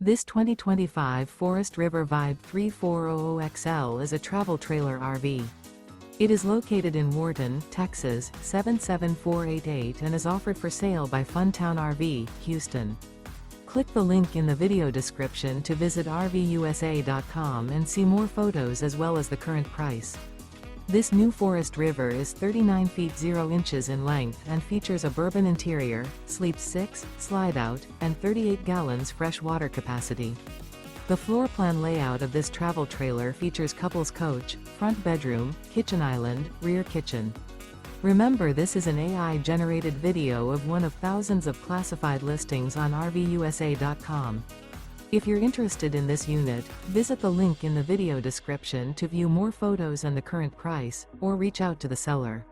This 2025 Forest River Vibe 3400XL is a travel trailer RV. It is located in Wharton, Texas, 77488 and is offered for sale by Funtown RV, Houston. Click the link in the video description to visit RVUSA.com and see more photos as well as the current price. This new Forest River is 39 feet 0 inches in length and features a bourbon interior, sleeps 6, slide-out, and 38 gallons fresh water capacity. The floor plan layout of this travel trailer features couples coach, front bedroom, kitchen island, rear kitchen. Remember, this is an AI-generated video of one of thousands of classified listings on RVUSA.com. If you're interested in this unit, visit the link in the video description to view more photos and the current price, or reach out to the seller.